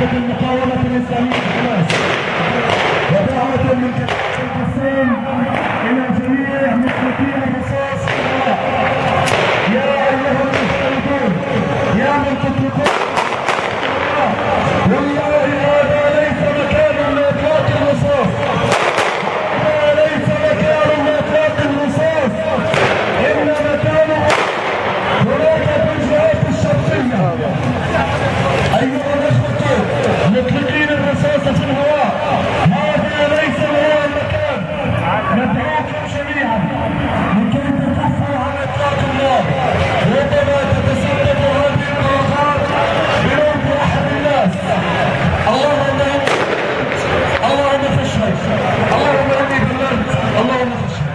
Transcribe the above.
حركة المقاومة الإسلامية حماس، ودعوة من كتاب القسام إلى جميع مخلصين الرصاص يا أيها المجتهدون يا من تطلقون والله هذا ليس مكان لإطلاق الرصاص، هذا ليس مكان لإطلاق الرصاص، إن مكانه هناك في الجهات الشرقية. أيها الأخوة مطلقين الرصاص في الهواء، هذا ليس هو المكان. ندعوكم جميعا لكي تكفوا عن إطلاق النار، ربما تتسبب هذه الطلقات بموت أحد الناس. اللهم فاشهد، اللهم اني بالله، اللهم فاشهد.